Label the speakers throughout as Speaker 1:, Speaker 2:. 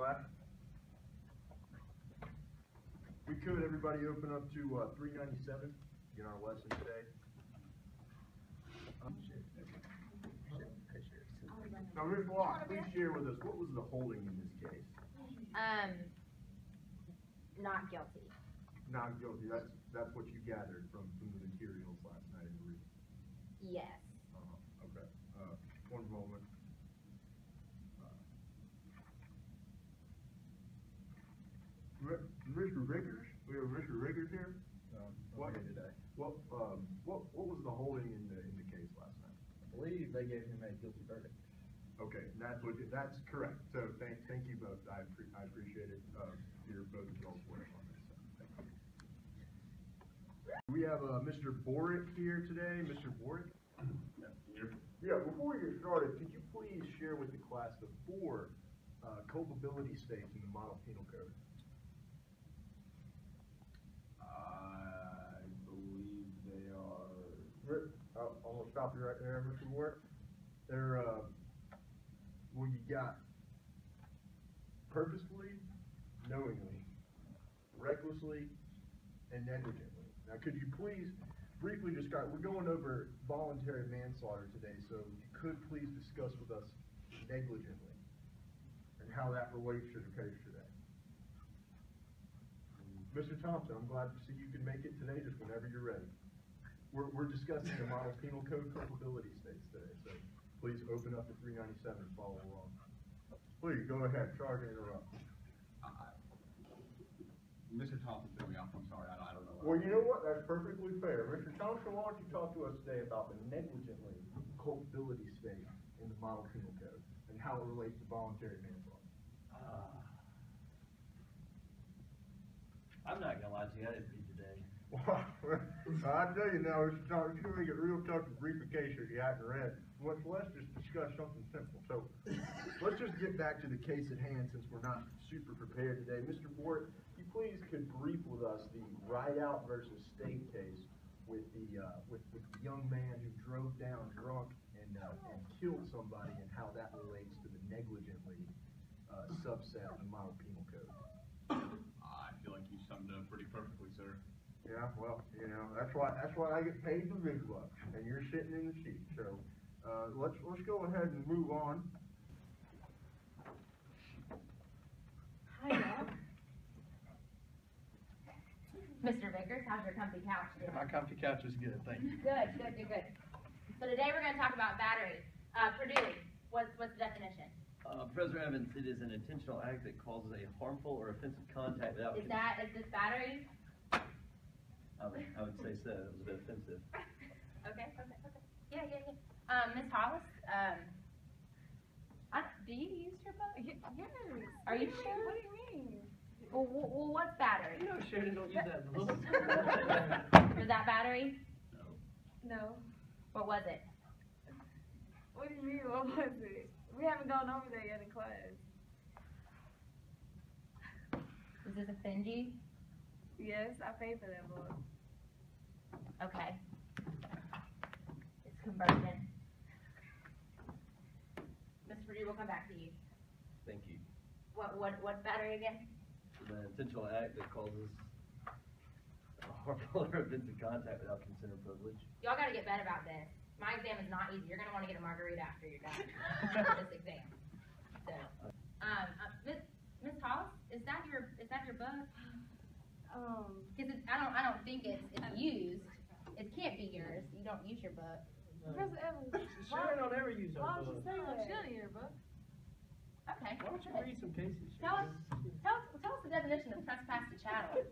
Speaker 1: class. We could, everybody open up to 397, get our lesson today. Now, Ms. Block, please share with us, what was the holding in this case?
Speaker 2: Not guilty.
Speaker 1: Not guilty, that's what you gathered from the materials last night in the reading?
Speaker 2: Yes.
Speaker 1: Okay, one moment. Mr. Riggers, we have Mr. Riggers here. What today? What was the holding in the case last night?
Speaker 3: I believe they gave him a guilty verdict.
Speaker 1: Okay, that's correct. So thank you both. I appreciate it. You're both well square on this. Thank you. We have Mr. Borick here today. Mr. Borick. Yeah. Before we get started, could you please share with the class the 4 culpability states in the Model Penal Code?
Speaker 3: I believe they are.
Speaker 1: I'm gonna stop you right there, Mr. Borick. They're well, you got purposefully, knowingly, recklessly, and negligently. Now, could you please briefly describe, we're going over voluntary manslaughter today, so you could please discuss with us negligently and how that relates to the case today. Mr. Thompson, I'm glad to see you can make it today, just whenever you're ready. We're discussing the Model Penal Code culpability states today, so please open up to 397 and follow along. Please, go ahead. Sorry to interrupt.
Speaker 3: Mr. Thompson threw me off. I'm sorry. I don't know.
Speaker 1: Well, you know what? That's perfectly fair. Mr. Thompson, why don't you talk to us today about the negligently culpability state in the Model Penal Code and how it relates to voluntary manslaughter?
Speaker 4: I'm not gonna lie to you, I didn't read today.
Speaker 1: I tell you now, Mr. Thompson, it's going to get real tough to brief a case if you haven't read. Let's just discuss something simple. So, let's just get back to the case at hand since we're not super prepared today. Mr. Bort, you please could brief with us the Rideout versus State case with the young man who drove down drunk and killed somebody, and how that relates to the negligently subset of the Model Penal Code.
Speaker 3: I feel like you summed it up pretty perfectly, sir.
Speaker 1: Yeah, well, you know, that's why I get paid the big bucks, and you're sitting in the seat. So let's go ahead and move on.
Speaker 2: Hi, Dad. Mr. Vickers, how's your comfy couch doing?
Speaker 4: My comfy couch is good, thank you.
Speaker 2: Good. So today we're going to talk about battery. Purdue, what's the definition?
Speaker 4: Professor Evans, it is an intentional act that causes a harmful or offensive contact without...
Speaker 2: Is this battery?
Speaker 4: I would say so. It was a bit offensive.
Speaker 2: Okay. Yeah. Ms. Hollis, do you use your book?
Speaker 5: Yes.
Speaker 2: Are you sure?
Speaker 5: What do you mean?
Speaker 2: Well, what's battery?
Speaker 4: You know, Sheridan don't use that in the book.
Speaker 2: Was that battery?
Speaker 5: No.
Speaker 2: What was it?
Speaker 5: What do you mean, what was it? We haven't gone over that yet in class.
Speaker 2: Is this a Finji?
Speaker 5: Yes, I paid for that book.
Speaker 2: Okay. It's conversion. Ms. Purdue, we'll come back to you.
Speaker 4: Thank you.
Speaker 2: What's battery again?
Speaker 4: The intentional act that causes a harmful or offensive contact without consent or privilege.
Speaker 2: Y'all got to get better about this. My exam is not easy. You're going to want to get a margarita after you're done with this exam. So, Ms. Hollis, is that your book? Because I don't think it's used. It can't be yours. You don't use your book.
Speaker 5: Professor Evans,
Speaker 4: Sheridan don't ever use
Speaker 5: why
Speaker 4: our
Speaker 5: don't you
Speaker 4: book.
Speaker 5: say that? Should in your book.
Speaker 2: Okay.
Speaker 4: Why don't you read some cases,
Speaker 2: Tell
Speaker 4: Sheridan?
Speaker 2: us the definition of trespass to chattel.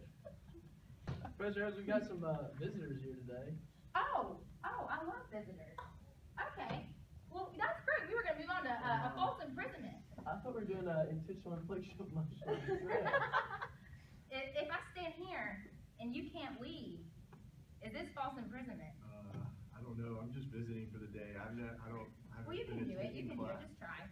Speaker 6: Professor Evans, we got some visitors here today.
Speaker 2: Oh, I love visitors. Okay. Well, that's great. We were going to move on to a false imprisonment.
Speaker 6: I thought we were doing intentional infliction of emotional distress.
Speaker 2: If I stand here and you can't leave, is this false imprisonment?
Speaker 1: I don't know. I'm just visiting for the day. I haven't
Speaker 2: Well, you can do it. You can do it.
Speaker 1: class.
Speaker 2: Just try.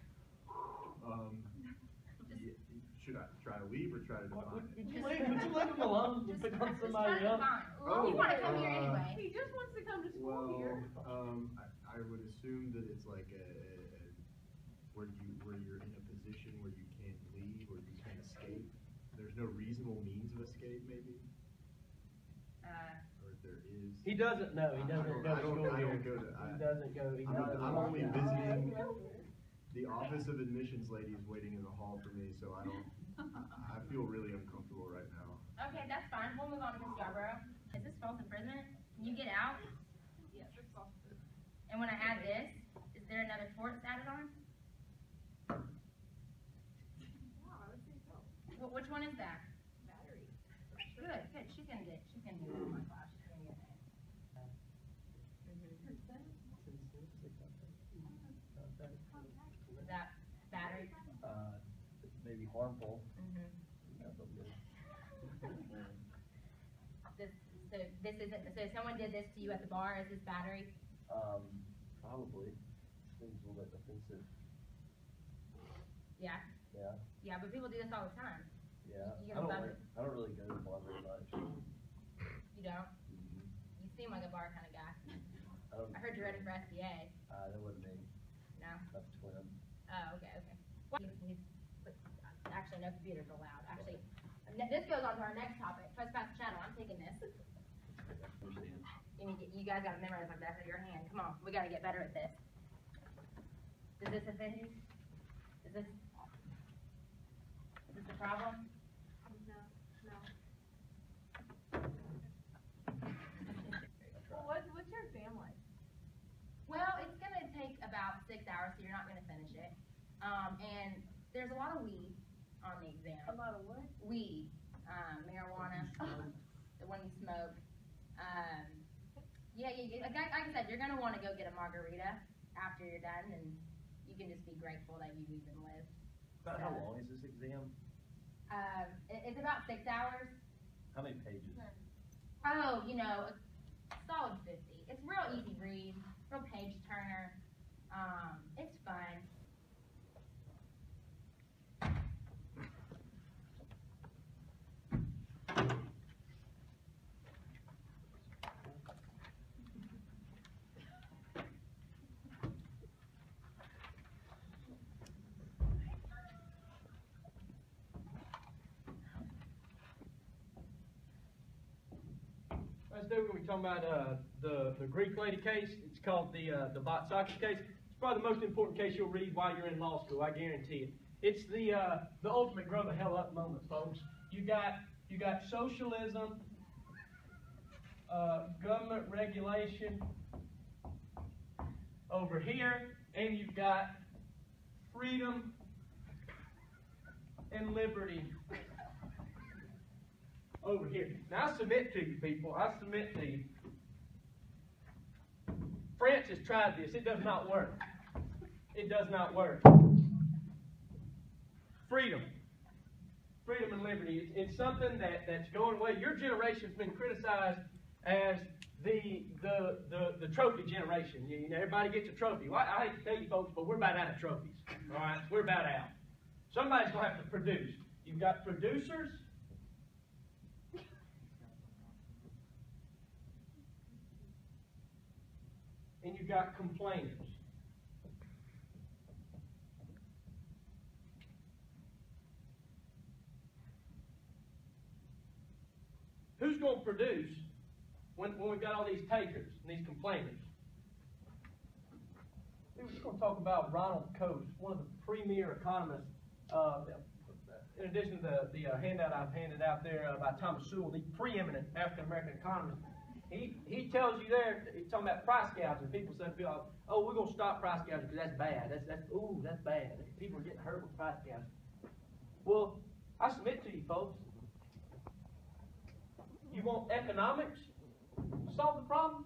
Speaker 1: Should I try to leave or try to define it?
Speaker 6: Would you leave him alone? You
Speaker 2: Just
Speaker 6: pick
Speaker 2: try
Speaker 6: on
Speaker 2: to
Speaker 6: somebody else?
Speaker 2: define. You want to come here anyway.
Speaker 5: He just wants to come to school
Speaker 1: Well,
Speaker 5: here.
Speaker 1: I would assume that it's like
Speaker 7: where you're in a position where you can't leave or you can't escape. There's no reasonable means of escape, maybe? Or if there is.
Speaker 6: He doesn't know. He doesn't go to school
Speaker 7: I
Speaker 6: here.
Speaker 7: don't go to.
Speaker 6: He doesn't go. He doesn't.
Speaker 7: I'm only visiting. The Office of Admissions lady is waiting in the hall for me, so I feel really uncomfortable right now.
Speaker 2: Okay, that's fine. We'll move on to Ms. Scarborough. Is this false imprisonment? Can you get out?
Speaker 5: Yes, it's false.
Speaker 2: And when I add this, is there another tort that's added on?
Speaker 5: No, I would say so.
Speaker 2: Which one is that?
Speaker 5: Battery.
Speaker 2: Good, good. She's gonna do it. Oh my gosh, she's gonna get it. Is that battery?
Speaker 4: Maybe harmful.
Speaker 2: Mm-hmm.
Speaker 4: That's not good.
Speaker 2: This isn't, so if someone did this to you at the bar, is this battery?
Speaker 4: Probably. Seems a little bit offensive.
Speaker 2: Yeah?
Speaker 4: Yeah.
Speaker 2: Yeah, but people do this all the time.
Speaker 4: Yeah.
Speaker 2: You
Speaker 4: I
Speaker 2: gonna
Speaker 4: don't
Speaker 2: love
Speaker 4: really, I don't really go to the bar very much.
Speaker 2: You don't? You seem like a bar kind of guy. I heard you're ready for SBA.
Speaker 4: That wasn't me.
Speaker 2: No?
Speaker 4: That's twin.
Speaker 2: Oh, okay. Actually, no computers allowed. Actually, this goes on to our next topic, trespass channel. I'm taking this. You guys gotta memorize like that for your hand. Come on, we gotta get better at this. Does this offend you? Is this a problem?
Speaker 5: No. Well, what's your exam like?
Speaker 2: Well, it's gonna take about 6 hours, so you're not gonna finish it. And there's a lot of weed on the exam.
Speaker 5: A lot of what?
Speaker 2: Weed, marijuana, the one you smoke. Like I said, you're gonna want to go get a margarita after you're done, and you can just be grateful that you've even lived.
Speaker 4: About how long is this exam?
Speaker 2: It's about 6 hours.
Speaker 4: How many pages?
Speaker 2: Oh, a solid 50. It's real easy read, real page turner. It's fun.
Speaker 6: We're going to be talking about the Greek lady case. It's called the Vatsakis case. It's probably the most important case you'll read while you're in law school. I guarantee it. It's the ultimate grow the hell up moment, folks. You got socialism, government regulation over here, and you've got freedom and liberty over here. Now, I submit to you, people. I submit to you. France has tried this. It does not work. It does not work. Freedom. Freedom and liberty. It's something that's going away. Your generation's been criticized as the trophy generation. Everybody gets a trophy. Well, I hate to tell you folks, but we're about out of trophies. All right? We're about out. Somebody's going to have to produce. You've got producers. And you've got complainers. Who's going to produce when we've got all these takers and these complainers? We're just going to talk about Ronald Coase, one of the premier economists. In addition to the handout I've handed out there by Thomas Sewell, the preeminent African-American economist, he tells you there, he's talking about price gouging. People say, oh, we're going to stop price gouging because that's bad. That's bad. People are getting hurt with price gouging. Well, I submit to you, folks, you want economics to solve the problem?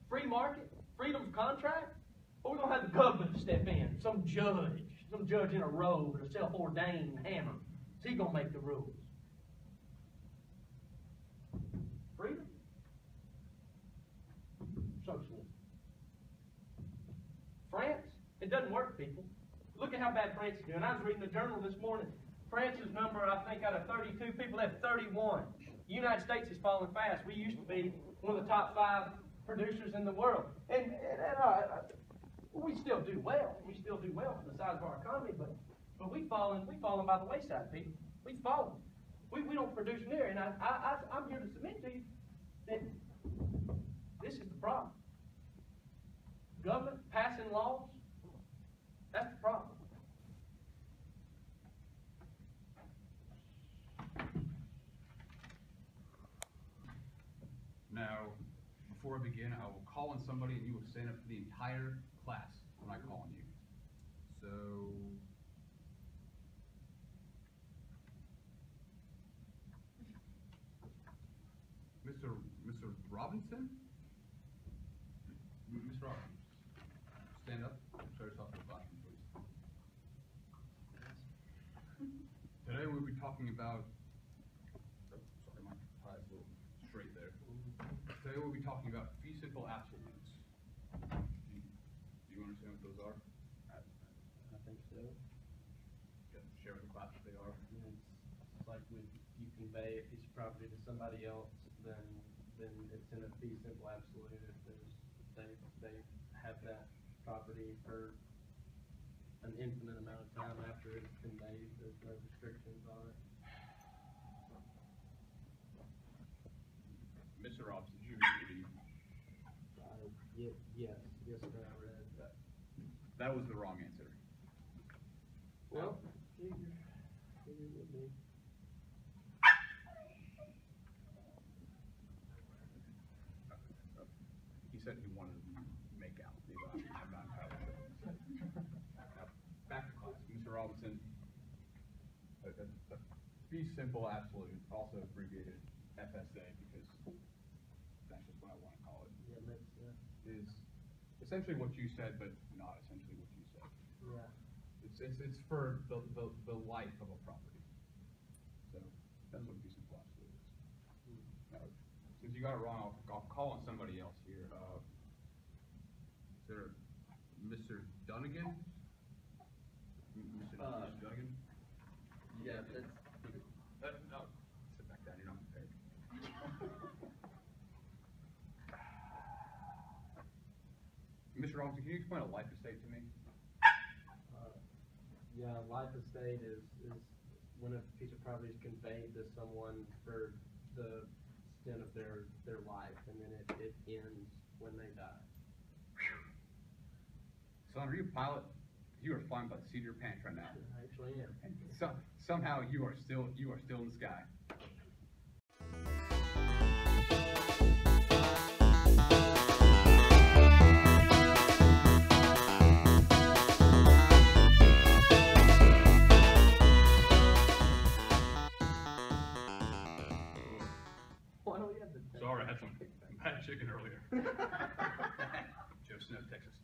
Speaker 6: Free market? Freedom of contract? Or we're going to have the government step in? Some judge in a robe with a self-ordained hammer. Is he going to make the rules? Freedom? Socialism. France? It doesn't work, people. Look at how bad France is doing. I was reading the journal this morning. France's number, I think, out of 32 people, have 31. The United States is falling fast. We used to be one of the top 5 producers in the world. And we still do well. We still do well for the size of our economy, but we've fallen by the wayside, Pete. We've fallen. We don't produce near, and I'm here to submit to you that this is the problem. Government passing laws, that's the problem.
Speaker 3: Now, before I begin, I will call on somebody and you will stand up for the entire class when I call on you. So, Mr. Robinson? Mr. Robinson, stand up. Show yourself in the classroom, please. Today we'll be talking about, sorry, my tie's a little straight there. Today we'll be talking about fee simple absolutes. Do you understand what those are?
Speaker 4: I think so.
Speaker 3: Yeah, share with the class what they are.
Speaker 4: It's like when you convey a piece of property to somebody else, then it's in a fee simple absolute. If they have that property for an infinite amount of time after it's conveyed, there's no restrictions on it.
Speaker 3: Mr. Robinson, did you read?
Speaker 4: Yes, sir, I read that.
Speaker 3: That was the wrong answer.
Speaker 4: Well, figure with me.
Speaker 3: He said he wanted to make out. I'm not entirely sure. Now, back to class. Mr. Robinson, a fee simple absolute, also abbreviated FSA because that's just what I want to call it, is essentially what you said, but not essentially what you said.
Speaker 4: Yeah.
Speaker 3: It's for the life of a property. So that's what fee simple absolute is. Now, since you got it wrong, I'll call on somebody else here. Is there Mr. Dunnigan? Mr. Dunnigan?
Speaker 4: Yeah, that's.
Speaker 3: No, sit back down. You're not prepared. Mr. Robinson, can you explain a life estate to me?
Speaker 4: Yeah, life estate is when a piece of property is conveyed to someone for the extent of their life, and then it ends when they die.
Speaker 3: Son, are you a pilot? You are flying by the seat of your pants right now.
Speaker 4: I actually am.
Speaker 3: And somehow you are still in the sky.
Speaker 4: Why don't we have the
Speaker 3: Sorry, I had some bad chicken earlier. Joe Snow, Texas.